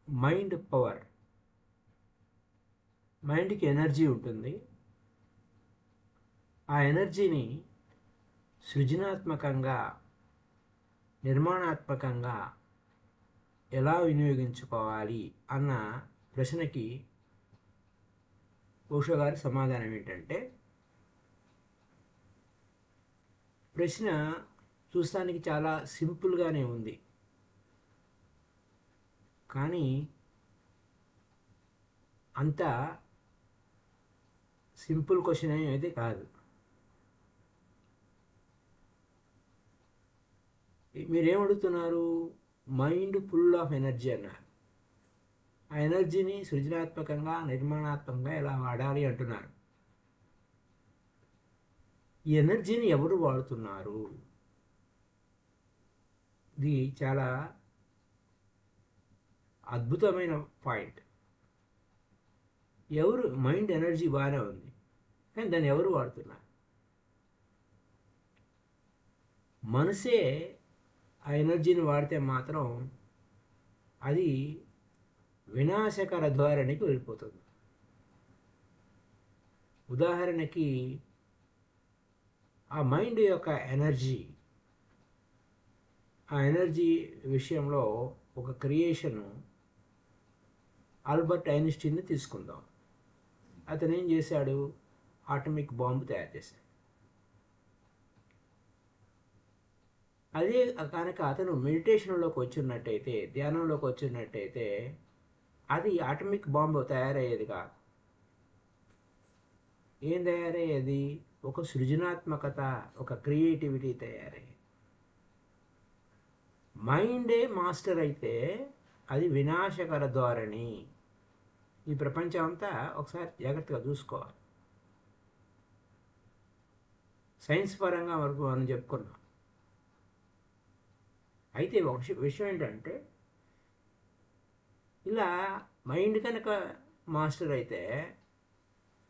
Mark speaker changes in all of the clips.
Speaker 1: Mind power. మైండ్కి energy ఉంటుంది. ఆ ఎనర్జీని సృజనాత్మకంగా, నిర్మాణాత్మకంగా ఎలా వినియోగించుకోవాలి అన్న ప్రశ్నకి ఓషో గారి సమాధానం ఏంటంటే, ప్రశ్న చూస్తానికి చాలా సింపుల్గానే ఉంది, కానీ అంత సింపుల్ క్వశ్చన్ అయితే కాదు. మీరేమడుగుతున్నారు? మైండ్ ఫుల్ ఆఫ్ ఎనర్జీ అన్నారు. ఆ ఎనర్జీని సృజనాత్మకంగా, నిర్మాణాత్మకంగా ఎలా వాడాలి అంటున్నారు. ఈ ఎనర్జీని ఎవరు వాడుతున్నారు? ఇది చాలా అద్భుతమైన పాయింట్. ఎవరు? మైండ్ ఎనర్జీ బాగానే ఉంది, కానీ దాన్ని ఎవరు వాడుతున్నారు? మనసే ఆ ఎనర్జీని వాడితే మాత్రం అది వినాశకర ధోరణికి వెళ్ళిపోతుంది. ఉదాహరణకి ఆ మైండ్ యొక్క ఎనర్జీ, ఆ ఎనర్జీ విషయంలో ఒక క్రియేషన్ ఆల్బర్ట్ ఐన్స్టీన్ని తీసుకుందాం. అతను ఏం చేశాడు? ఆటమిక్ బాంబు తయారు చేశాడు. అదే కనుక అతను మెడిటేషన్లోకి వచ్చినట్టయితే, ధ్యానంలోకి వచ్చినట్టయితే అది ఆటమిక్ బాంబు తయారయ్యేది కాదు. ఏం తయారయ్యేది? ఒక సృజనాత్మకత, ఒక క్రియేటివిటీ తయారయ్యేది. మైండే మాస్టర్ అయితే అది వినాశకర ధోరణి. ఈ ప్రపంచం అంతా ఒకసారి జాగ్రత్తగా చూసుకోవాలి. సైన్స్ పరంగా వరకు మనం చెప్పుకున్నాం. అయితే ఒక విషయం ఏంటంటే, ఇలా మైండ్ కనుక మాస్టర్ అయితే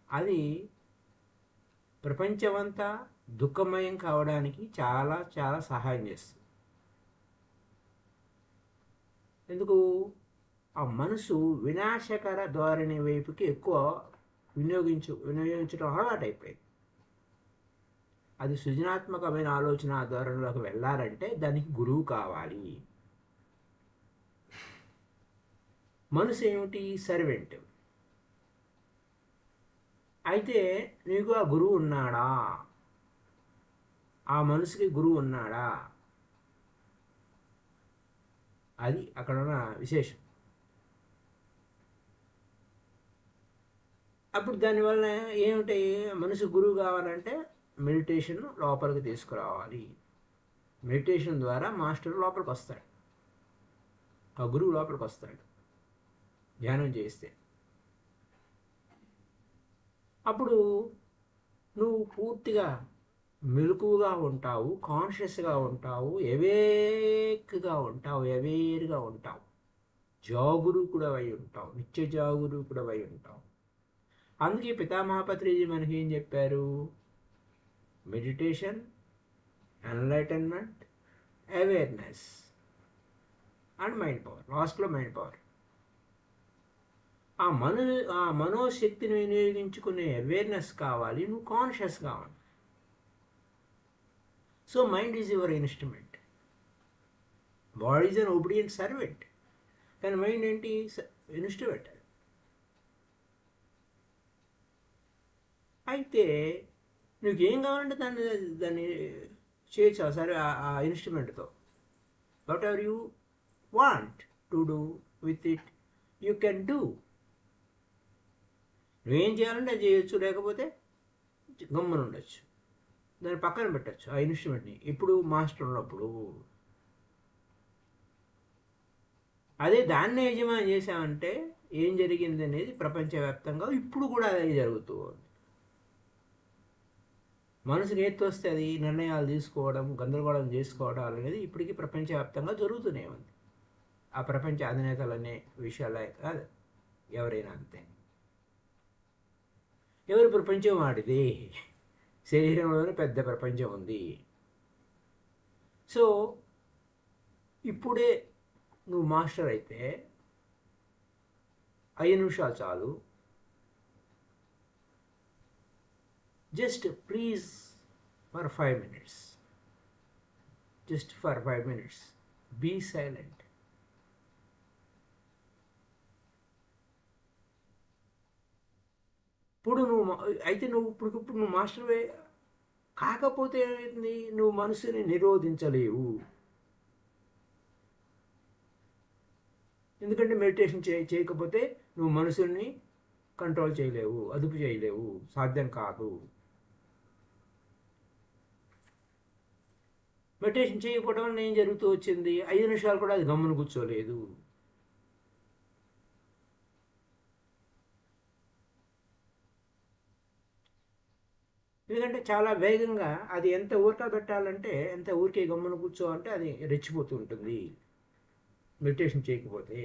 Speaker 1: అది ప్రపంచమంతా దుఃఖమయం కావడానికి చాలా చాలా సహాయం చేస్తుంది. ఎందుకు? ఆ మనసు వినాశకర ధోరణి వైపుకి ఎక్కువ వినియోగించడం అలవాటైపోయింది. అది సృజనాత్మకమైన ఆలోచన ధోరణిలోకి వెళ్ళాలంటే దానికి గురువు కావాలి. మనసు ఏమిటి? సర్వెంట్. అయితే నీకు ఆ గురువు ఉన్నాడా? ఆ మనసుకి గురువు ఉన్నాడా? అది అక్కడ ఉన్న విశేషం. అప్పుడు దానివల్ల ఏమిటి? మనసు గురువు కావాలంటే మెడిటేషన్ లోపలికి తీసుకురావాలి. మెడిటేషన్ ద్వారా మాస్టర్ లోపలికి వస్తాడు, ఆ గురువు లోపలికి వస్తాడు ధ్యానం చేస్తే. అప్పుడు నువ్వు పూర్తిగా మెలకువగా ఉంటావు, కాన్షియస్గా ఉంటావు, అవేక్గా ఉంటావు, అవేర్గా ఉంటావు, జాగరూకుడవై ఉంటావు, నిత్య జాగరూకుడవై ఉంటావు. అందుకే పితామహ పత్రిజీ మనకి ఏం చెప్పారు? Meditation, enlightenment, awareness and mind power. లాస్ట్లో మైండ్ పవర్. ఆ మనోశక్తిని వినియోగించుకునే అవేర్నెస్ కావాలి, నువ్వు కాన్షియస్ కావాలి. So mind is your instrument, body is an obedient servant, కానీ మైండ్ ఏంటి? ఇన్స్ట్రుమెంట్. అయితే నీకు ఏం కావాలంటే దాన్ని చేయొచ్చు సరే ఆ ఇన్స్ట్రుమెంట్తో. Whatever you want to do with it you can do. నువ్వేం చేయాలంటే అది చేయొచ్చు, లేకపోతే గమ్మున ఉండొచ్చు, దాన్ని పక్కన పెట్టచ్చు ఆ ఇన్స్ట్రుమెంట్ని. ఇప్పుడు మాస్టర్ ఉన్నప్పుడు అదే దాన్నే యజమాని చేసామంటే ఏం జరిగింది అనేది ప్రపంచవ్యాప్తంగా ఇప్పుడు కూడా అదే జరుగుతూ ఉంది. మనసుకి ఏది వస్తే అది నిర్ణయాలు తీసుకోవడం, గందరగోళం చేసుకోవడం అనేది ఇప్పటికీ ప్రపంచవ్యాప్తంగా జరుగుతూనే ఉంది. ఆ ప్రపంచ అధినేతలు అనే విషయాలే కాదు, ఎవరైనా అంతే. ఎవరి ప్రపంచం వాడిది. శరీరంలోనే పెద్ద ప్రపంచం ఉంది. సో ఇప్పుడే నువ్వు మాస్టర్ అయితే 5 నిమిషాలు చాలు. Just please for 5 minutes. Just for 5 minutes. Be silent. ఇప్పుడు నువ్వు మాస్టర్వే కాకపోతే ఏమైంది, నువ్వు మనసుని నిరోధించలేవు. ఎందుకంటే మెడిటేషన్ చేయకపోతే నువ్వు మనసుని కంట్రోల్ చేయలేవు, అదుపు చేయలేవు, సాధ్యం కాదు. మెడిటేషన్ చేయకపోవడం వల్ల ఏం జరుగుతూ వచ్చింది, 5 నిమిషాలు కూడా అది గమ్మున కూర్చోలేదు. ఎందుకంటే చాలా వేగంగా అది ఎంత ఊరక పెట్టాలంటే, ఎంత ఊరికే గమ్మున కూర్చో అంటే అది రెచ్చిపోతూ ఉంటుంది మెడిటేషన్ చేయకపోతే.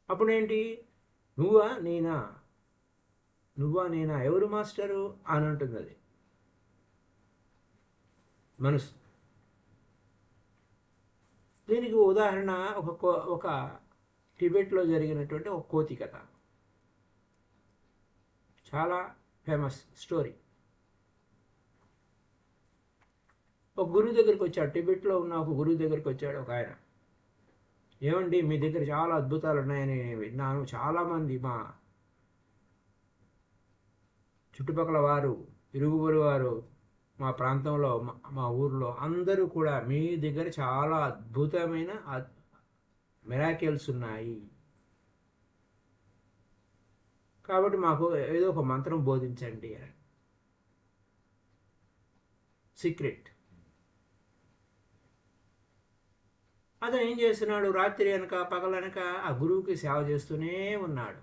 Speaker 1: అప్పుడేంటి, నువ్వా నేనా ఎవరు మాస్టరు అని అంటుంది అది మనసు. దీనికి ఉదాహరణ ఒక టిబెట్లో జరిగినటువంటి ఒక కోతి కథ. చాలా ఫేమస్ స్టోరీ. ఒక గురువు దగ్గరికి వచ్చాడు, టిబెట్లో ఉన్న ఒక గురువు దగ్గరికి వచ్చాడు ఒక ఆయన. ఏమండి, మీ దగ్గర చాలా అద్భుతాలు ఉన్నాయని విన్నాను, చాలామంది మా చుట్టుపక్కల వారు, ఇరుగుపొరుగు వారు, మా ప్రాంతంలో, మా ఊర్లో అందరూ కూడా మీ దగ్గర చాలా అద్భుతమైన మిరాకిల్స్ ఉన్నాయి, కాబట్టి మాకు ఏదో ఒక మంత్రం బోధించండి అని. సీక్రెట్. అతను ఏం చేస్తున్నాడు, రాత్రి అనక పగలనక ఆ గురువుకి సేవ చేస్తూనే ఉన్నాడు.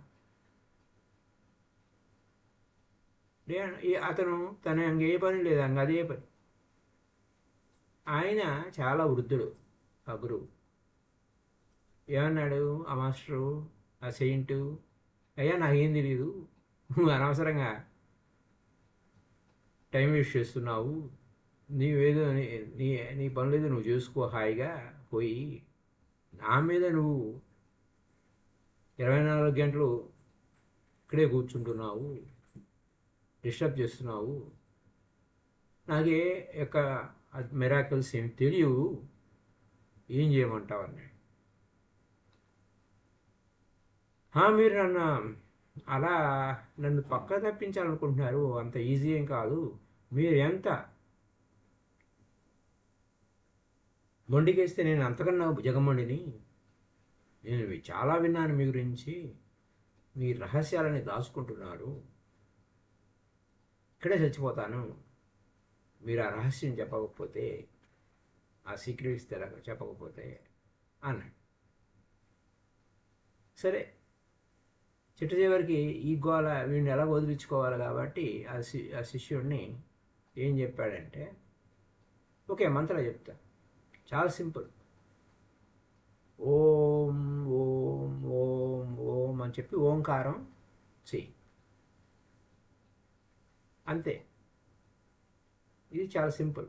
Speaker 1: అతను తన ఏ పని లేదు, అదే పని. ఆయన చాలా వృద్ధుడు ఆ గురువు. ఏమన్నాడు ఆ మాస్టరు, ఆ సెయింటు, అయ్యా నాకేం తెలియదు, నువ్వు అనవసరంగా టైం వేస్ట్ చేస్తున్నావు, నీవేదో నీ పనులేదో నువ్వు చేసుకో, హాయిగా పోయి నా మీద నువ్వు 24 గంటలు ఇక్కడే కూర్చుంటున్నావు, డిస్టర్బ్ చేస్తున్నావు, నాకే యొక్క మిరాకిల్స్ ఏం తెలియవు, ఏం చేయమంటావు అన్నాడు. మీరు నన్ను పక్క తప్పించాలనుకుంటున్నారు, అంత ఈజీ ఏం కాదు, మీరు ఎంత మొండికేస్తే నేను అంతకన్నా జగమొండిని, నేను చాలా విన్నాను మీ గురించి, మీ రహస్యాలని దాచుకుంటున్నారు, ఇక్కడే చచ్చిపోతాను మీరు ఆ రహస్యం చెప్పకపోతే, ఆ సీక్రెట్స్ చెప్పకపోతే అన్నాడు. సరే, చిట్ట చివరికి ఈ గోళ వీడిని ఎలా వదిలించుకోవాలి కాబట్టి ఆ శిష్యుడిని ఏం చెప్పాడంటే, ఓకే మంత్రం చెప్తా, చాలా సింపుల్. ఓం ఓం ఓం ఓం అని చెప్పి ఓంకారం చెయ్యి, అంతే. ఇది చాలా సింపుల్.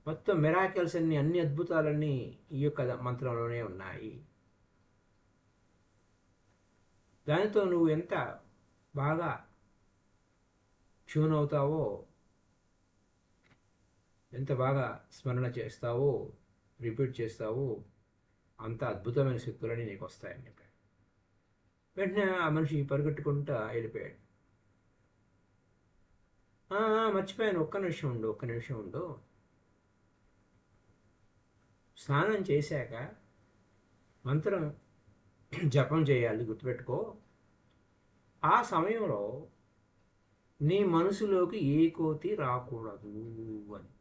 Speaker 1: మొత్తం మిరాకిల్స్ అన్ని అద్భుతాలన్నీ ఈ యొక్క మంత్రంలోనే ఉన్నాయి. దానితో నువ్వు ఎంత బాగా ట్యూన్ అవుతావో, ఎంత బాగా స్మరణ చేస్తావో, రిపీట్ చేస్తావో, అంత అద్భుతమైన శక్తులని నీకు వస్తాయని చెప్పాడు. వెంటనే ఆ మనిషి పరిగెట్టుకుంటా వెళ్ళిపోయాడు. మర్చిపోయాను, ఒక్క నిమిషం ఉండు. స్నానం చేశాక మంత్రం జపం చేయాలి, గుర్తుపెట్టుకో. ఆ సమయంలో నీ మనసులోకి ఏ కోతి రాకూడదు అని.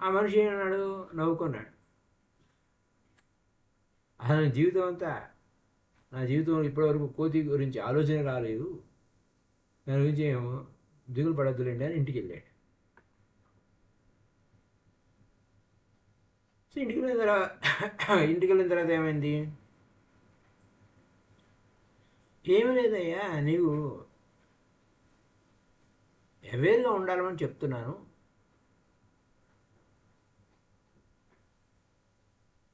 Speaker 1: ఆ మనిషి ఏమన్నాడు, నవ్వుకున్నాడు. అసలు నా జీవితంలో ఇప్పటివరకు కోతి గురించి ఆలోచన రాలేదు, దాని గురించి ఏమో దిగులు పడద్దులేండి అని ఇంటికి వెళ్ళాడు. సో ఇంటికి వెళ్ళిన తర్వాత ఏమైంది, ఏమి లేదయ్యా, నీవు అవేర్గా ఉండాలని చెప్తున్నాను.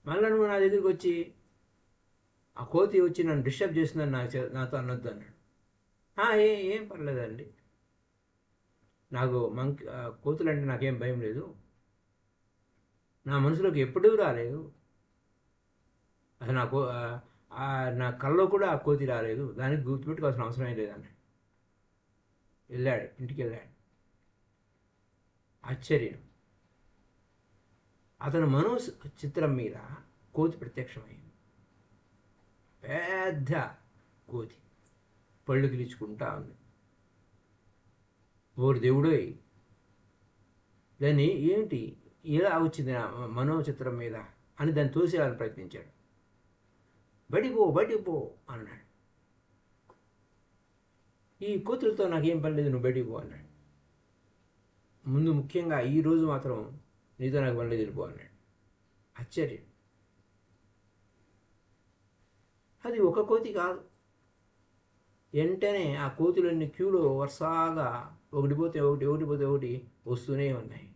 Speaker 1: మళ్ళీ నువ్వు నా దగ్గరికి వచ్చి ఆ కోతి వచ్చి నన్ను డిస్టర్బ్ చేస్తుందని నాతో అనొద్దు అన్నాడు. ఏం పర్లేదండి, నాకు కోతులంటే నాకేం భయం లేదు, నా మనసులోకి ఎప్పుడూ రాలేదు, అసలు నా కల్లో కూడా ఆ కోతి రాలేదు, దానికి గుర్తుపెట్టుకోవాల్సిన అవసరం లేదన్నాడు. వెళ్ళాడు, ఇంటికి వెళ్ళాడు. ఆశ్చర్యం, అతను మనో చిత్రం మీద కోతి ప్రత్యక్షమైంది. పెద్ద కోతి పళ్ళు గిలుచుకుంటా ఉంది. ఓరి దేవుడోయ్, దాన్ని ఏమిటి ఇలా వచ్చింది నా మనో చిత్రం మీద అని దాన్ని తోసేయాలని ప్రయత్నించాడు. బయటికి పో అన్నాడు. ఈ కోతులతో నాకేం పని లేదు, నువ్వు బయటికి పో అన్నాడు. ముందు ముఖ్యంగా ఈరోజు మాత్రం నీతో నాకు పని లేదు, వెళ్ళిపో అన్నాడు. ఆశ్చర్యం, అది ఒక కోతి కాదు. వెంటనే ఆ కోతులన్నీ క్యూలో వరుసగా ఒకటి పోతే ఒకటి వస్తూనే ఉన్నాయి.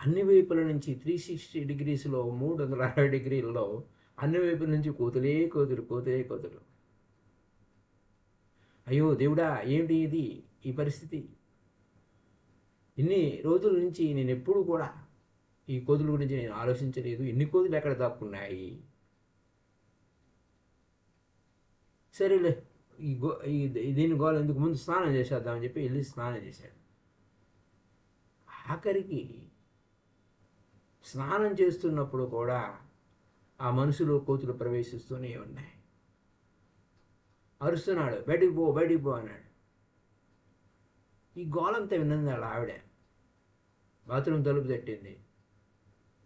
Speaker 1: అన్ని వైపుల నుంచి 360 డిగ్రీస్లో 360 డిగ్రీలలో అన్ని వైపుల నుంచి కోతులే కోతులు. అయ్యో దేవుడా, ఏమిటి ఇది, ఈ పరిస్థితి? ఇన్ని రోజుల నుంచి నేను ఎప్పుడు కూడా ఈ కోతుల గురించి నేను ఆలోచించలేదు. ఇన్ని కోతులు ఎక్కడ దాక్కున్నాయి? సరేలే, దీని గోల ఎందుకు, ముందు స్నానం చేసేద్దామని చెప్పి వెళ్ళి స్నానం చేశాడు. ఆఖరికి స్నానం చేస్తున్నప్పుడు కూడా ఆ మనసులో కోతులు ప్రవేశిస్తూనే ఉన్నాయి. అరుస్తున్నాడు, బయటికి పో అన్నాడు. ఈ గోలంతా విన్నది వాళ్ళ ఆవిడ. బాత్రూమ్ తలుపు తట్టింది.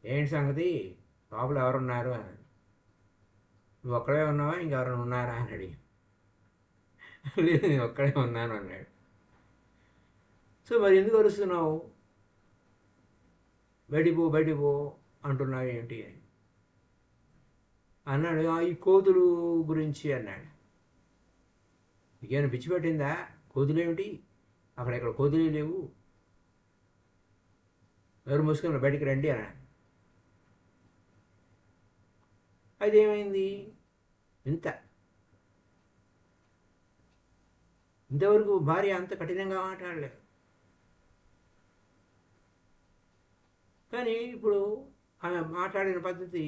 Speaker 1: ఏంటి సంగతి, లోపల ఎవరున్నారు అని. నువ్వు ఒక్కడే ఉన్నావా, ఇంకెవరైనా ఉన్నారా అని అడిగి. లేదు, నేను ఒక్కడే ఉన్నాను అన్నాడు. సో మరి ఎందుకు అరుస్తున్నావు, బయటికి పో అంటున్నావు ఏంటి అని అన్నాడు. ఈ కోతులు గురించి అన్నాడు. నీకేమైనా పిచ్చి పెట్టిందా, కోతులేమిటి, అక్కడెక్కడ కోతులే లేవు, ఎవరు మూసుకొని బయటికి రండి అన్నాడు. అదేమైంది, ఇంతవరకు భార్య అంత కఠినంగా మాట్లాడలేదు, కానీ ఇప్పుడు ఆమె మాట్లాడిన పద్ధతి,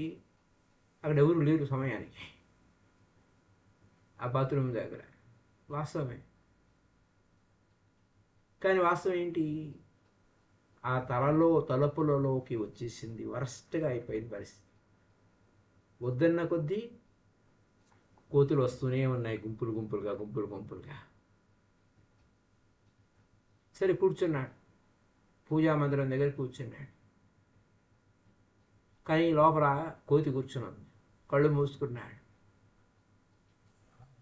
Speaker 1: అక్కడ ఎవరు లేరు సమయానికి ఆ బాత్రూమ్ దగ్గర. వాస్తవమే, కానీ వాస్తవం ఏంటి, ఆ తలుపులలోకి వచ్చేసింది. వరస్ట్గా అయిపోయింది పరిస్థితి. వద్దన్న కొద్దీ కోతులు వస్తూనే ఉన్నాయి, గుంపులుగా. సరే కూర్చున్నాడు, పూజా మందిరం దగ్గర కూర్చున్నాడు. కానీ లోపల కోతి కూర్చున్నాడు, కళ్ళు మూసుకున్నాడు.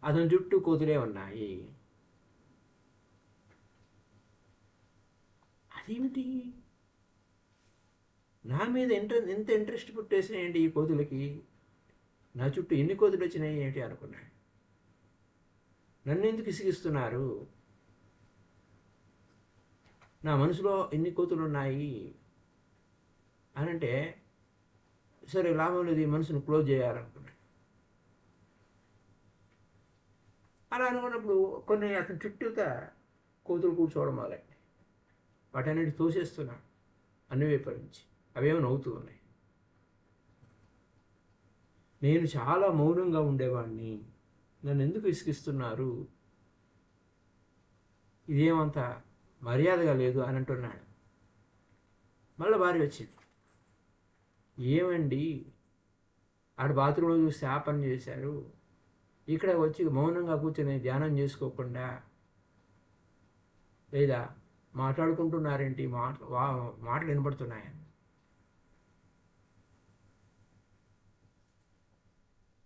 Speaker 1: అతని చుట్టూ కోతులే ఉన్నాయి. అదేమిటి, నా మీద ఎంత ఇంట్రెస్ట్ పుట్టేసినాయండి ఈ కోతులకి, నా చుట్టూ ఎన్ని కోతులు వచ్చినాయి ఏంటి అనుకున్నాడు. నన్ను ఎందుకు ఇసిగిస్తున్నారు, నా మనసులో ఎన్ని కోతులు ఉన్నాయి అనంటే, సరే లాభం లేదు, ఈ మనసును క్లోజ్ చేయాలనుకున్నాడు. అలా అనుకున్నప్పుడు కొన్ని అతని చుట్టూతా కోతులు కూర్చోవడం మొదలైంది. వాటన్నిటి తోసేస్తున్నాడు అన్ని వైపుల నుంచి. అవేమో నవ్వుతూ ఉన్నాయి. నేను చాలా మౌనంగా ఉండేవాడిని, నన్ను ఎందుకు విసిగిస్తున్నారు, ఇదేమంత మర్యాదగా లేదు అని అంటున్నాడు. మళ్ళీ భార్య వచ్చింది. ఏమండి, ఆడ బాత్రూంలో చూసి ఆ పని చేశారు, ఇక్కడ వచ్చి మౌనంగా కూర్చొని ధ్యానం చేసుకోకుండా, లేదా మాట్లాడుకుంటున్నారేంటి, మాటలు వినపడుతున్నాయని.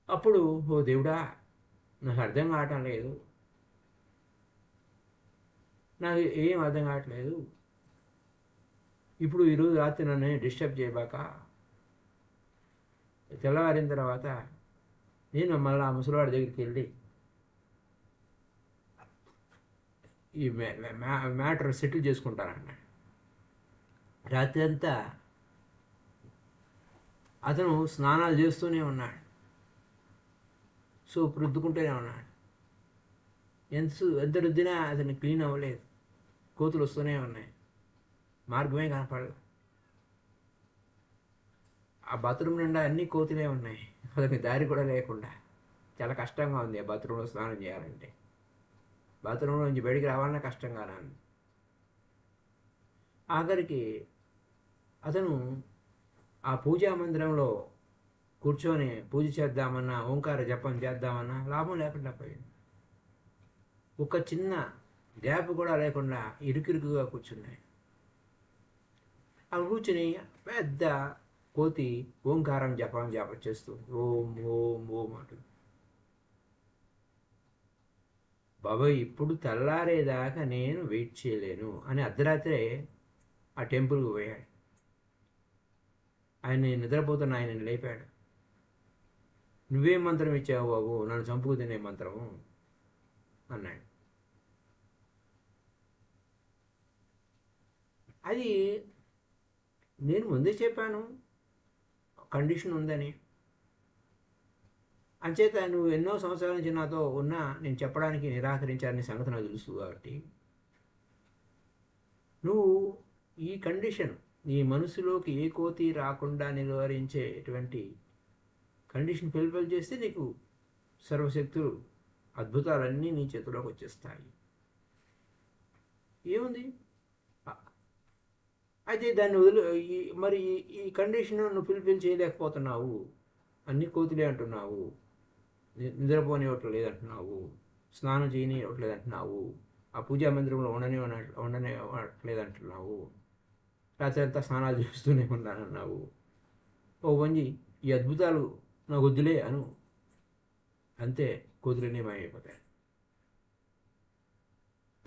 Speaker 1: అప్పుడు ఓ దేవుడా, నాకు అర్థం కావటం లేదు, నాకు ఏం అర్థం కావట్లేదు, ఇప్పుడు ఈరోజు రాత్రి నన్ను డిస్టర్బ్ చేయబాక, తెల్లవారిన తర్వాత నేను మళ్ళీ ఆ ముసలివాడి దగ్గరికి వెళ్ళి ఈ మ్యాటర్ సెటిల్ చేసుకుంటానన్నాడు. రాత్రి అంతా అతను స్నానాలు చేస్తూనే ఉన్నాడు, సోపు రుద్దుకుంటూనే ఉన్నాడు. ఎంత రుద్దినా అతను క్లీన్ అవ్వలేదు, కోతులు వస్తూనే ఉన్నాయి, మార్గమే కనపడలేదు. ఆ బాత్రూమ్ నిండా అన్ని కోతులే ఉన్నాయి, అతనికి దారి కూడా లేకుండా. చాలా కష్టంగా ఉంది ఆ బాత్రూంలో స్నానం చేయాలంటే. బాత్రూంలో నుంచి బయటికి రావాలన్నా కష్టంగానే ఉంది. ఆఖరికి అతను ఆ పూజా మందిరంలో కూర్చొని పూజ చేద్దామన్నా, ఓంకార జపం చేద్దామన్నా లాభం లేకుండా పోయింది. ఒక చిన్న గ్యాప్ కూడా లేకుండా ఇరుకిరుకుగా కూర్చున్నాయి. అవి కూర్చుని పెద్ద కోతి ఓంకారం జపం చేస్తూ ఓం ఓం ఓం అంటుంది. బాబాయ్ ఇప్పుడు తెల్లారేదాకా నేను వెయిట్ చేయలేను అని అర్ధరాత్రే ఆ టెంపుల్కి పోయాడు. ఆయన నిద్రపోతున్న ఆయనని లేపాడు. నువ్వేం మంత్రం ఇచ్చావు బాబు, నన్ను చంపుకు తినే మంత్రము అన్నాడు. అది నేను ముందే చెప్పాను కండిషన్ ఉందని. అంచేత నువ్వు ఎన్నో సంవత్సరాల నుంచి నాతో ఉన్నా నేను చెప్పడానికి నిరాకరించాలని సంగతి నాకు తెలుసు. కాబట్టి నువ్వు ఈ కండిషన్, నీ మనసులోకి ఏ కోతి రాకుండా నిలువరించేటువంటి కండిషన్ ఫుల్ఫిల్ చేస్తే నీకు సర్వశక్తులు, అద్భుతాలన్నీ నీ చేతిలోకి వచ్చేస్తాయి. ఏముంది అయితే దాన్ని మరి ఈ కండిషన్ నువ్వు ఫుల్ఫిల్ చేయలేకపోతున్నావు, అన్ని కోతులే అంటున్నావు, నిద్రపోనివ్వటం లేదంటున్నావు, స్నానం చేయనివ్వట్లేదంటున్నావు, ఆ పూజా మందిరంలో ఉండనివ్వట్లేదంటున్నావు, రాత్రి అంతా స్నానాలు చేస్తూనే ఉన్నానన్నావు. ఓ వంజి ఈ అద్భుతాలు నాకు వద్దులే అను, అంతే కోతులన్నీ మాయమైపోతాయి.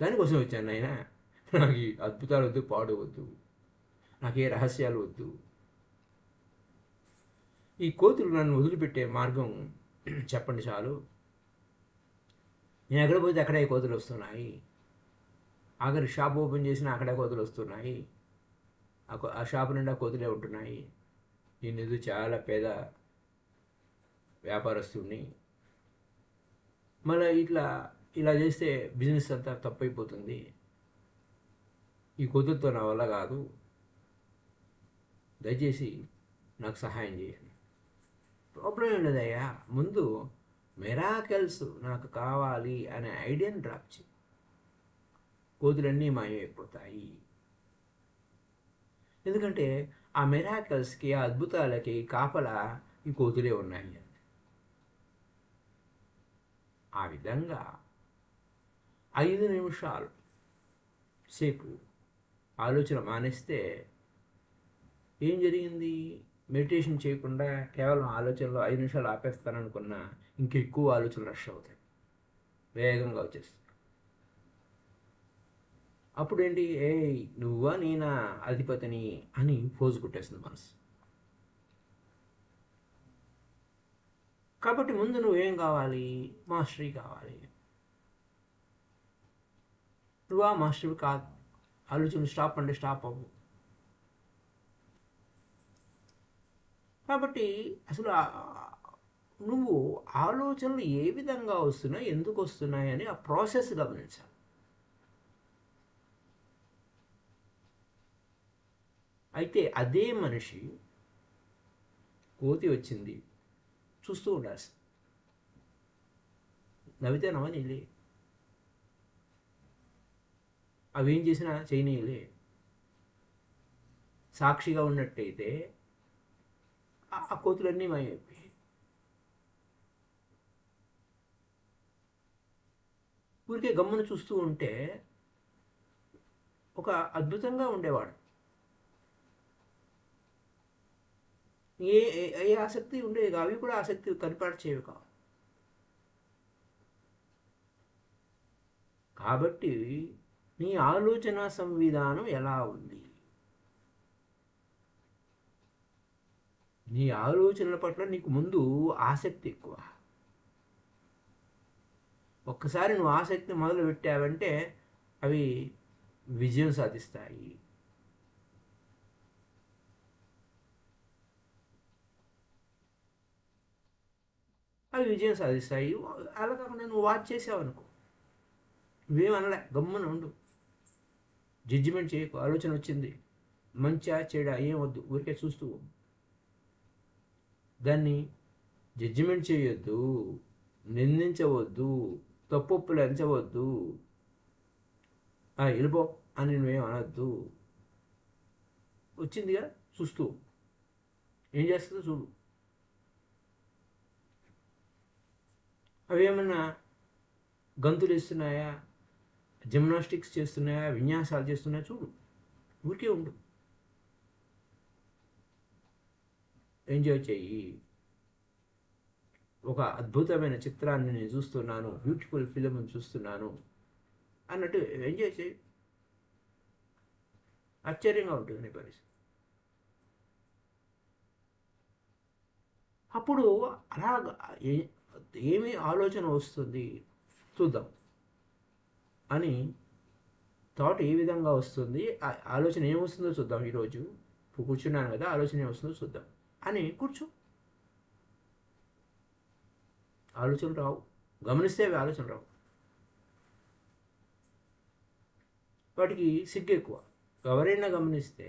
Speaker 1: దానికోసం వచ్చాను నాయన, నాకు ఈ అద్భుతాలు వద్దు, పాడు వద్దు, నాకే రహస్యాలు వద్దు. ఈ కోతులు నన్ను వదిలిపెట్టే మార్గం చెప్పండి చాలు. నేను ఎక్కడ పోతే అక్కడే కోతులు వస్తున్నాయి. ఆఖరి షాప్ ఓపెన్ చేసినా అక్కడే కోతులు వస్తున్నాయి. ఆ షాపు నిండా కోతులే ఉంటున్నాయి. నేను చాలా పేద వ్యాపారస్తుడిని, మళ్ళీ ఇలా చేస్తే బిజినెస్ అంతా తప్పైపోతుంది. ఈ కోతులతో నా వల్ల కాదు, దయచేసి నాకు సహాయం చేయండి. ప్రాబ్లం ఏం లేదయ్యా, ముందు మిరాకిల్స్ నాకు కావాలి అనే ఐడియాని డ్రాప్ చేయి, కోతులన్నీ మాయమైపోతాయి. ఎందుకంటే ఆ మిరాకిల్స్కి, ఆ అద్భుతాలకి కాపలా ఈ కోతులే ఉన్నాయి. ఆ విధంగా 5 నిమిషాలు సేపు ఆలోచన మానేస్తే ఏం జరిగింది? మెడిటేషన్ చేయకుండా కేవలం ఆలోచనలో 5 నిమిషాలు ఆపేస్తాననుకున్నా ఇంకెక్కువ ఆలోచనలు రష్ అవుతాయి, వేగంగా వచ్చేస్తాయి. అప్పుడు ఏంటి, నువ్వా నేనా అధిపతిని అని ఫోజు కొట్టేస్తుంది మనసు. కాబట్టి ముందు నువ్వేం కావాలి? మాస్టరీ కావాలి. నువ్వా మాస్టరీ కాదు, ఆలోచన స్టాప్ అంటే స్టాప్ అవ్వు. కాబట్టి అసలు నువ్వు ఆలోచనలు ఏ విధంగా వస్తున్నాయి, ఎందుకు వస్తున్నాయి అని ఆ ప్రాసెస్ గమనించాలి. అయితే అదే మనిషి కోతి వచ్చింది చూస్తూ ఉండాల్సి, నవ్వితేనవా నీలే, అవేం చేసినా చేయనీయలే. సాక్షిగా ఉన్నట్టయితే ఆ కోతులన్నీ మాయమైపోయాయి. ఊరికే గమ్మున చూస్తూ ఉంటే ఒక అద్భుతంగా ఉండేవాడు. ఏ ఆసక్తి ఉండేవి, అవి కూడా ఆసక్తి కనపరిచేవి కావు. కాబట్టి నీ ఆలోచన సంవిధానం ఎలా ఉంది? నీ ఆలోచనల పట్ల నీకు ముందు ఆసక్తి ఎక్కువ. ఒక్కసారి నువ్వు ఆసక్తి మొదలు పెట్టావంటే అవి విజయం సాధిస్తాయి. అవి విజయం సాధిస్తాయి. అలా కాకుండా నువ్వు వాచ్ చేసావు అనుకో, నువ్వేం అనలే, గమ్మున ఉండు, జడ్జిమెంట్ చేయకు. ఆలోచన వచ్చింది, మంచా చెడా ఏం వద్దు, ఊరికే చూస్తూ దాన్ని జడ్జిమెంట్ చేయొద్దు, నిందించవద్దు, తప్పొప్పులు ఎంచవద్దు, వెళ్ళిపో అని నువ్వేం అనొద్దు. వచ్చిందిగా చూస్తూ ఏం చేస్తుందో చూడు. అవి ఏమన్నా గంతులు ఇస్తున్నాయా, జిమ్నాస్టిక్స్ చేస్తున్నాయా, విన్యాసాలు చేస్తున్నాయా చూడు, ఊరికే ఉండు, ఎంజాయ్ చెయ్యి. ఒక అద్భుతమైన చిత్రాన్ని నేను చూస్తున్నాను, బ్యూటిఫుల్ ఫిలిం చూస్తున్నాను అన్నట్టు ఎంజాయ్ చేయి. ఆశ్చర్యంగా ఉంటుంది నీ పరిస్థితి. అప్పుడు అలా ఏమి ఆలోచన వస్తుంది చూద్దాం అని, థాట్ ఏ విధంగా వస్తుంది, ఆలోచన ఏమొస్తుందో చూద్దాం. ఈరోజు కూర్చున్నాను కదా, ఆలోచన ఏమొస్తుందో చూద్దాం అని కూర్చో. ఆలోచనలు రావు, గమనిస్తే అవి ఆలోచన రావు. వాటికి సిగ్గు ఎక్కువ. ఎవరైనా గమనిస్తే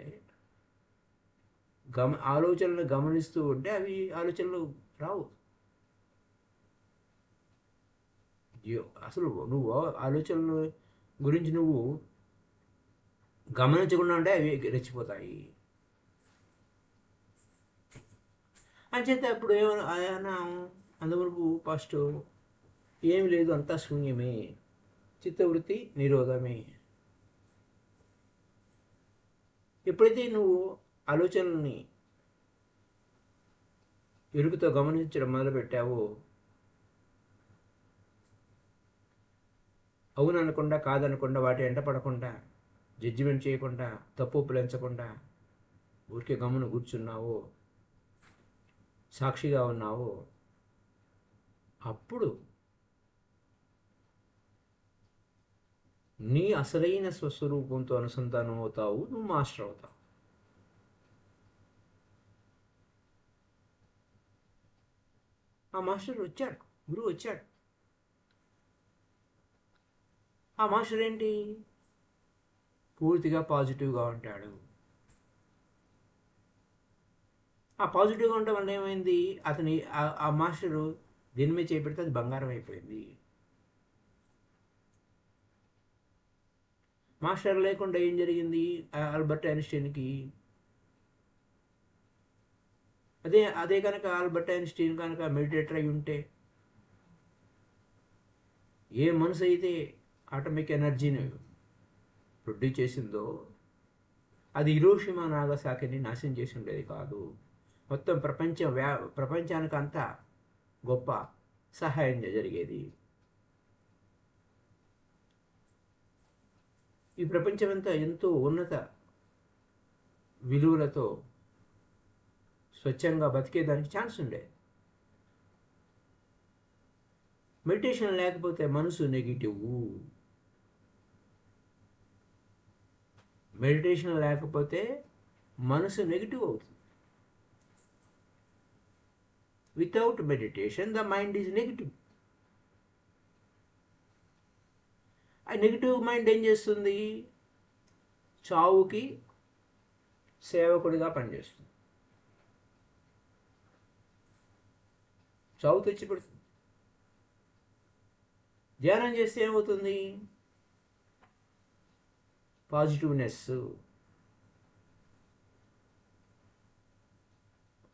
Speaker 1: ఆలోచనలు గమనిస్తూ ఉంటే అవి ఆలోచనలు రావు. అసలు నువ్వు ఆలోచనల గురించి నువ్వు గమనించకుండా ఉంటే అవి రెచ్చిపోతాయి. అంచేత ఇప్పుడు ఏమైనా అందువరకు ఫస్ట్ ఏమి లేదు, అంతా శూన్యమే, చిత్తవృత్తి నిరోధమే. ఎప్పుడైతే నువ్వు ఆలోచనల్ని ఎరుకుతో గమనించడం మొదలుపెట్టావో, అవుననకుండా కాదనకుండా వాటి వెంట పడకుండా, జడ్జిమెంట్ చేయకుండా, తప్పులు ఎంచకుండా ఊరికే గమను కూర్చున్నావో, సాక్షిగా ఉన్నావో, అప్పుడు నీ అసలైన స్వస్వరూపంతో అనుసంధానం అవుతావు, నువ్వు మాస్టర్ అవుతావు. ఆ మాస్టర్ వచ్చాడు, గురువు వచ్చాడు. ఆ మాస్టర్ ఏంటి, పూర్తిగా పాజిటివ్గా ఉంటాడు. ఆ పాజిటివ్గా ఉండటం వల్ల ఏమైంది, అతని ఆ మాస్టరు దీని మీద చేపెడితే అది బంగారం అయిపోయింది. మాస్టర్ లేకుండా ఏం జరిగింది ఆల్బర్ట్ ఐన్స్టీన్కి? అదే కనుక ఆల్బర్ట్ ఐన్స్టీన్ కనుక మెడిటేటర్ అయి ఉంటే, ఏ మనసు అయితే ఆటమిక్ ఎనర్జీని ప్రొడ్యూస్ చేసిందో అది హిరోషిమా నాగసాకిని నాశనం చేసి ఉండేది కాదు. మొత్తం ప్రపంచానికి అంతా గొప్ప సహాయం జరిగేది. ఈ ప్రపంచమంతా ఎంతో ఉన్నత విలువలతో స్వచ్ఛంగా బతికేదానికి ఛాన్స్ ఉండే. మెడిటేషన్ లేకపోతే మనసు నెగిటివ్. మెడిటేషన్ లేకపోతే మనసు నెగిటివ్ అవుతుంది. Without meditation the mind is negative. ఆ నెగిటివ్ మైండ్ ఏం చేస్తుంది, చావుకి సేవకుడిగా పనిచేస్తుంది, చావు తెచ్చిపెడుతుంది. ధ్యానం చేస్తే ఏమవుతుంది, పాజిటివ్నెస్.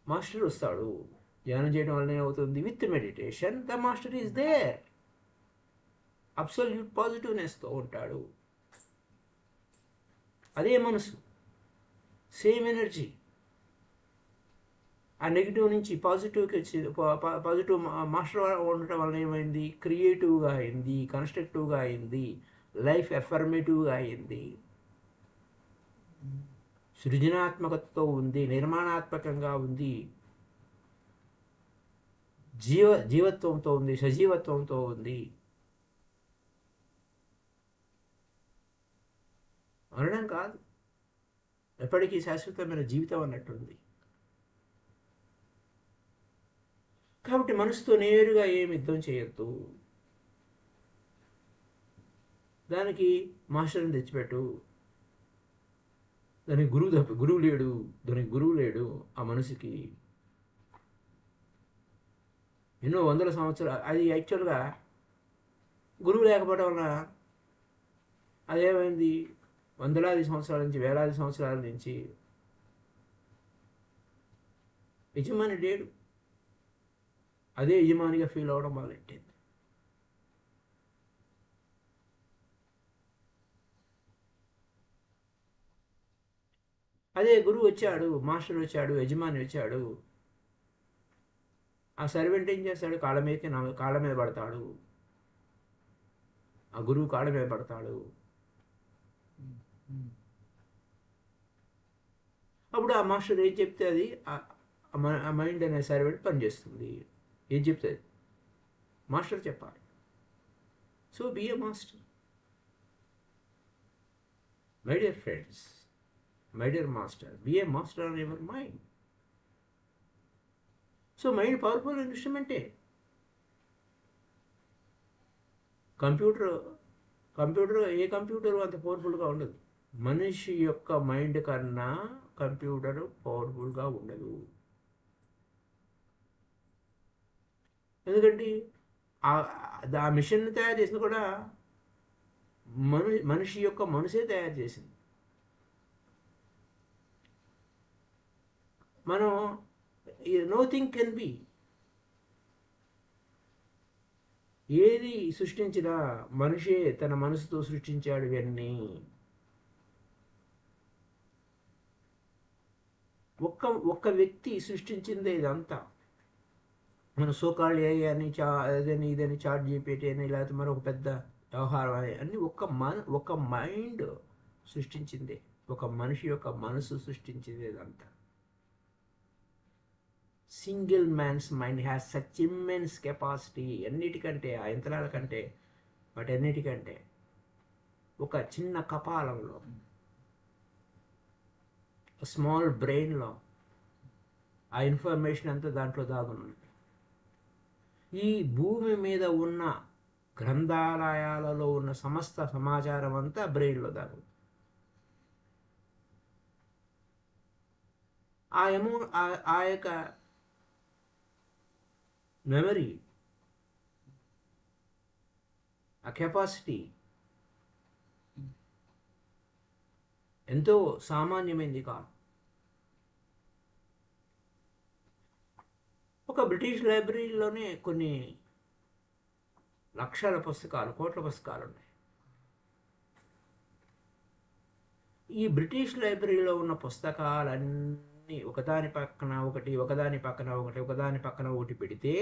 Speaker 1: మాస్టర్ వస్తాడు, ధ్యానం చేయడం వల్ల ఏమవుతుంది, with meditation the master is there, absolute పాజిటివ్నెస్తో ఉంటాడు. అదే మనసు, సేమ్ ఎనర్జీ. ఆ నెగిటివ్ నుంచి పాజిటివ్కి వచ్చి పాజిటివ్ మాస్టర్ ఉండటం వల్ల ఏమైంది, క్రియేటివ్గా అయింది, కన్స్ట్రక్టివ్గా అయింది, లైఫ్ ఎఫర్మేటివ్గా అయింది, సృజనాత్మకతతో ఉంది, నిర్మాణాత్మకంగా ఉంది, జీవత్వంతో ఉంది, సజీవత్వంతో ఉంది. మరణం కాదు, ఎప్పటికీ శాశ్వతమైన జీవితం అన్నట్టుంది. కాబట్టి మనసుతో నేరుగా ఏమి యుద్ధం చేయొద్దు. దానికి మాస్టర్ని తెచ్చిపెట్టు. దానికి గురువు లేడు, దానికి గురువు లేడు. ఆ మనసుకి ఎన్నో వందల సంవత్సరాలు అది యాక్చువల్గా గురువు లేకపోవడం వలన అదేమైంది, వందలాది సంవత్సరాల నుంచి వేలాది సంవత్సరాల నుంచి యజమాని లేడు. అదే యజమానిగా ఫీల్ అవ్వడం మొదలెట్టింది. అదే గురువు వచ్చాడు, మాస్టర్ వచ్చాడు, యజమాని వచ్చాడు, ఆ సర్వెంట్ ఏం చేస్తాడు, కాళ్ళ మీద పడతాడు, ఆ గురువు కాళ్ళ మీద పడతాడు. అప్పుడు ఆ మాస్టర్ ఏం చెప్తే అది ఆ మైండ్ అనే సర్వెంట్ పనిచేస్తుంది. ఏం చెప్తే మాస్టర్ చెప్పాలి. So be a master. My dear friends, my dear master, be a master on your mind. So mind powerful ఇన్స్ట్రుమెంటే. కంప్యూటర్ ఏ కంప్యూటర్ అంత పవర్ఫుల్గా ఉండదు. మనిషి యొక్క మైండ్ కన్నా కంప్యూటర్ పవర్ఫుల్గా ఉండదు. ఎందుకంటే ఆ మిషన్ని తయారు చేసింది కూడా మనిషి యొక్క మనసే తయారు చేసింది. మనం నోథింగ్ కెన్ బి, ఏది సృష్టించినా మనిషే తన మనసుతో సృష్టించాడు ఇవన్నీ. ఒక్క వ్యక్తి సృష్టించిందే ఇదంతా. మన సోకాళ్ళు ఏ అని అదని ఇదని చాట్ జీపీటీ అని లేకపోతే మరొక పెద్ద వ్యవహారం అని అన్నీ ఒక మైండ్ సృష్టించిందే, ఒక మనిషి యొక్క మనసు సృష్టించింది ఇదంతా. Single man's mind has such immense capacity. అన్నిటికంటే ఆ యంత్రాల కంటే వాటన్నిటికంటే ఒక చిన్న కపాలంలో, స్మాల్ బ్రెయిన్లో ఆ ఇన్ఫర్మేషన్ అంతా దాంట్లో దాగున్నది. ఈ భూమి మీద ఉన్న గ్రంథాలయాలలో ఉన్న సమస్త సమాచారం అంతా బ్రెయిన్లో దాగు. ఆ యొక్క మెమరీ, ఆ కెపాసిటీ ఎంతో సామాన్యమైంది కాదు. ఒక బ్రిటిష్ లైబ్రరీలోనే కొన్ని లక్షల పుస్తకాలు, కోట్ల పుస్తకాలు ఉన్నాయి. ఈ బ్రిటిష్ లైబ్రరీలో ఉన్న పుస్తకాలన్నీ ఒకదాని పక్కన ఒకటి, ఒకదాని పక్కన ఒకటి, ఒకదాని పక్కన ఒకటి పెడితే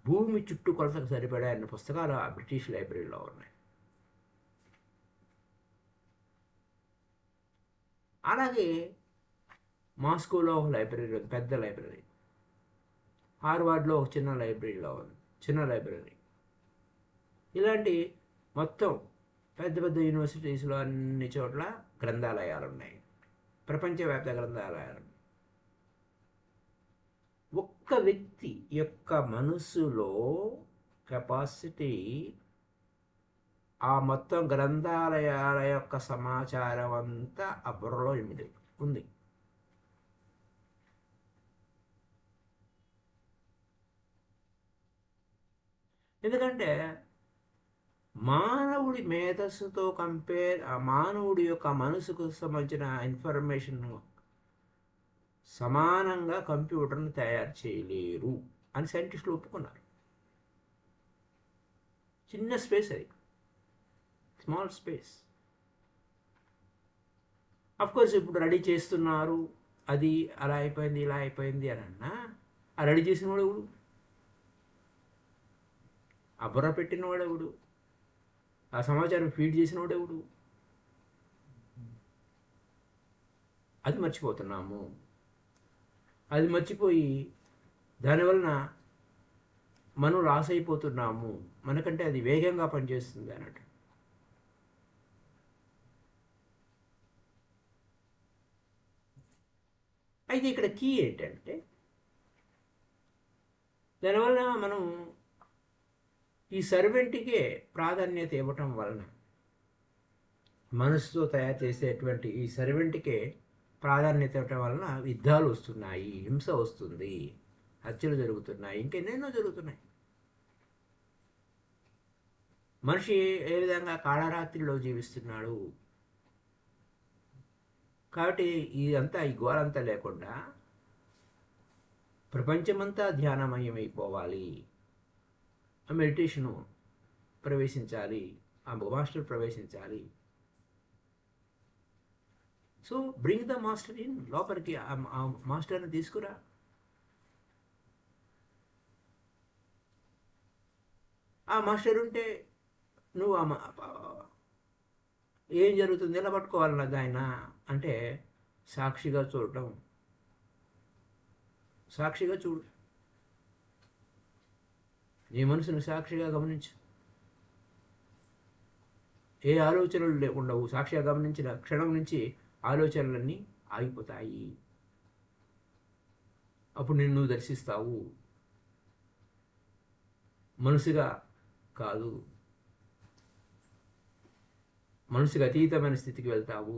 Speaker 1: భూమి చుట్టుకొలతకు సరిపడే అన్ని పుస్తకాలు ఆ బ్రిటిష్ లైబ్రరీలో ఉన్నాయి. అలాగే మాస్కోలో ఒక లైబ్రరీ ఉంది, పెద్ద లైబ్రరీ. హార్వర్డ్లో ఒక చిన్న లైబ్రరీలో ఉంది, చిన్న లైబ్రరీ. ఇలాంటి మొత్తం పెద్ద పెద్ద యూనివర్సిటీస్లో అన్ని చోట్ల గ్రంథాలయాలు ఉన్నాయి, ప్రపంచవ్యాప్త గ్రంథాలయాలు. ఒక్క వ్యక్తి యొక్క మనసులో కెపాసిటీ ఆ మొత్తం గ్రంథాలయాల యొక్క సమాచారం అంతా ఆ బుర్రలో ఇమిడి ఉంది. ఎందుకంటే మానవుడి మేధస్సుతో మానవుడి యొక్క మనసుకు సంబంధించిన ఇన్ఫర్మేషన్ సమానంగా కంప్యూటర్ని తయారు చేయలేరు అని సైంటిస్టులు ఒప్పుకున్నారు. చిన్న స్పేస్ అది, స్మాల్ స్పేస్. అఫ్కోర్స్ ఇప్పుడు రెడీ చేస్తున్నారు, అది అలా అయిపోయింది ఇలా అయిపోయింది అని అన్నా, ఆ రెడీ చేసిన వాడు ఎవడు, ఆ బుర్ర పెట్టిన వాడు ఎవడు, ఆ సమాచారం ఫీడ్ చేసిన వాడు ఎవడు, అది మర్చిపోతున్నాము. అది మర్చిపోయి దానివలన మనం లాస్ అయిపోతున్నాము. మనకంటే అది వేగంగా పనిచేస్తుంది అన్నట్టు. అయితే ఇక్కడ కీ ఏంటంటే, దానివల్ల మనం ఈ సర్వెంట్కే ప్రాధాన్యత ఇవ్వటం వలన, మనసుతో తయారు చేసేటువంటి ఈ సర్వెంట్కే ప్రాధాన్యత ఇవ్వటం వలన యుద్ధాలు వస్తున్నాయి, హింస వస్తుంది, హత్యలు జరుగుతున్నాయి, ఇంకెన్నెన్నో జరుగుతున్నాయి. మనిషి ఏ విధంగా కాళరాత్రిలో జీవిస్తున్నాడు. కాబట్టి ఇదంతా ఈ ఘోరంతా లేకుండా ప్రపంచమంతా ధ్యానమయమైపోవాలి, ఆ మెడిటేషను ప్రవేశించాలి, ఆ మాస్టర్ ప్రవేశించాలి. So bring the master in, లోపలికి ఆ మాస్టర్ని తీసుకురా. ఆ మాస్టర్ ఉంటే నువ్వు ఏం జరుగుతుంది ఎలా పట్టుకోవాలన్నది ఆయన అంటే సాక్షిగా చూడటం. సాక్షిగా చూడు, నీ మనసును సాక్షిగా గమనించు. ఏ ఆలోచనలు ఉండవు. సాక్షిగా గమనించిన క్షణం నుంచి ఆలోచనలన్నీ ఆగిపోతాయి. అప్పుడు నిన్ను దర్శిస్తావు. మనసుగా కాదు, మనసుకు అతీతమైన స్థితికి వెళ్తావు,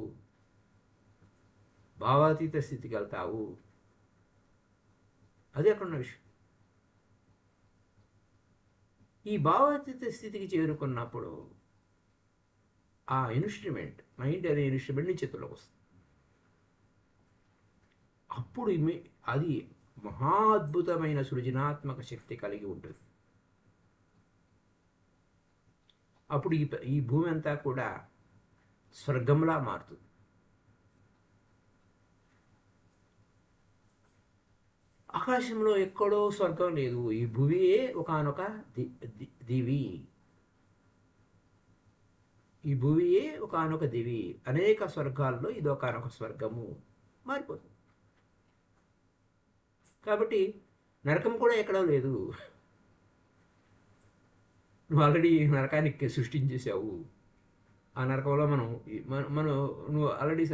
Speaker 1: భావాతీత స్థితికి వెళ్తావు. అది అక్కడ ఉన్న విషయం. ఈ భావాతీత స్థితికి చేరుకున్నప్పుడు ఆ ఇన్స్ట్రుమెంట్, మైండ్ అనే ఇన్స్ట్రుమెంట్ నీ చేతుల్లోకి వస్తుంది. అప్పుడు అది మహా అద్భుతమైన సృజనాత్మక శక్తి కలిగి ఉంటుంది. అప్పుడు ఈ భూమి అంతా కూడా స్వర్గంలా మారుతుంది. ఆకాశంలో ఎక్కడో స్వర్గం లేదు. ఈ భూమియే ఒకానొక దివి. ఈ భూమియే ఒకానొక దివి. అనేక స్వర్గాల్లో ఇది ఒకానొక స్వర్గము మారిపోతుంది. కాబట్టి నరకం కూడా ఎక్కడో లేదు. నువ్వు ఆల్రెడీ నరకానికి సృష్టించేసావు. ఆ నరకంలో మనం నువ్వు ఆల్రెడీ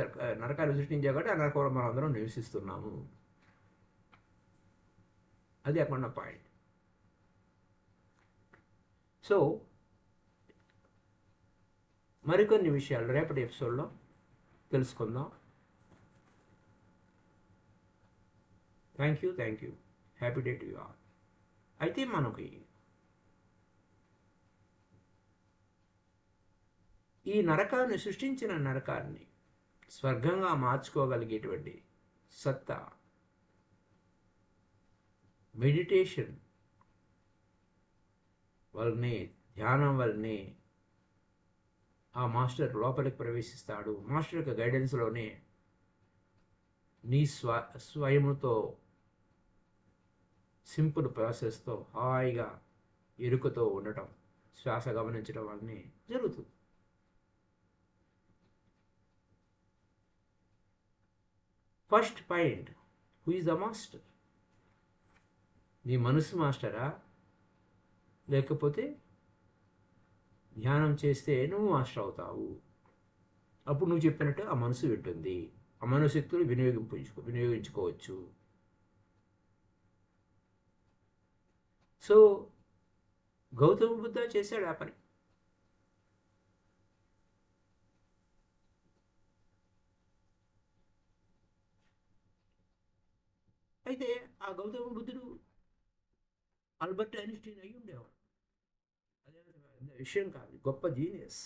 Speaker 1: నరకాన్ని సృష్టించావు కాబట్టి ఆ నరకంలో మనం అందరం నివసిస్తున్నాము. అది అక్కడ పాయింట్. సో మరికొన్ని విషయాలు రేపటి ఎపిసోడ్లో తెలుసుకుందాం. Thank you. Happy day to you all. అయితే మనకి ఈ నరకాన్ని సృష్టించిన నరకాన్ని స్వర్గంగా మార్చుకోగలిగేటువంటి సత్తా మెడిటేషన్ వల్లనే, ధ్యానం వల్లనే ఆ మాస్టర్ లోపలికి ప్రవేశిస్తాడు. మాస్టర్ యొక్క గైడెన్స్లోనే నీ స్వయముతో సింపుల్ ప్రాసెస్తో హాయిగా ఎరుకతో ఉండటం, శ్వాస గమనించడం వల్లనే జరుగుతుంది. First point, who is the master? నీ మనసు మాస్టరా, లేకపోతే ధ్యానం చేస్తే నువ్వు మాస్టర్ అవుతావు. అప్పుడు నువ్వు చెప్పినట్టు ఆ మనసు వింటుంది. ఆ మనోశక్తులు వినియోగించుకోవచ్చు. సో గౌతమ బుద్ధ చేశాడు ఆ పని. అయితే ఆ గౌతమ బుద్ధుడు ఆల్బర్ట్ ఐన్స్టీన్ అయి ఉండేవాడు. అదే విషయం కాదు, గొప్ప జీనియస్.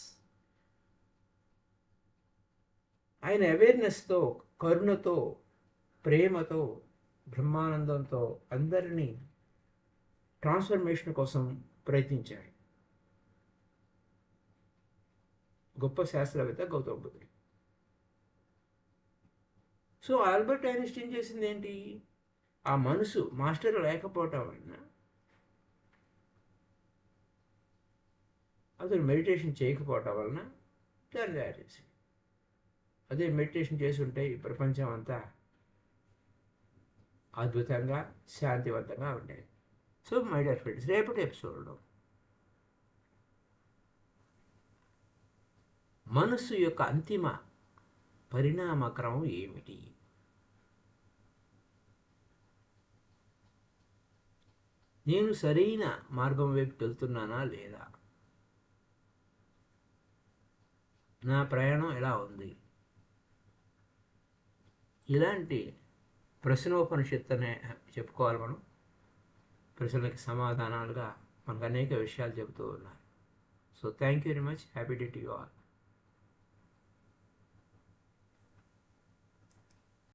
Speaker 1: ఆయన అవేర్నెస్తో, కరుణతో, ప్రేమతో, బ్రహ్మానందంతో అందరినీ ట్రాన్స్ఫర్మేషన్ కోసం ప్రయత్నించాడు. గొప్ప శాస్త్రవేత్త గౌతమ బుద్ధుడు. సో ఆల్బర్ట్ ఐన్స్టీన్ చేసింది ఏంటి? ఆ మనసు మాస్టర్ లేకపోవటం వలన అతను మెడిటేషన్ చేయకపోవటం వలన దాన్ని తయారు చేసింది. అదే మెడిటేషన్ చేసి ఉంటే ఈ ప్రపంచం అంతా అద్భుతంగా, శాంతివంతంగా ఉండేది. సో మై డియర్ ఫ్రెండ్స్, రేపటి ఎపిసోడ్లో మనస్సు యొక్క అంతిమ పరిణామక్రమం ఏమిటి? నేను సరైన మార్గం వైపు వెళ్తున్నానా లేదా, నా ప్రయాణం ఎలా ఉంది, ఇలాంటి ప్రశ్నోపనిషత్తు అనే చెప్పుకోవాలి మనం. ప్రశ్నలకి సమాధానాలుగా మనకు అనేక విషయాలు చెబుతూ ఉన్నారు. So thank you very much. Happy day to you all.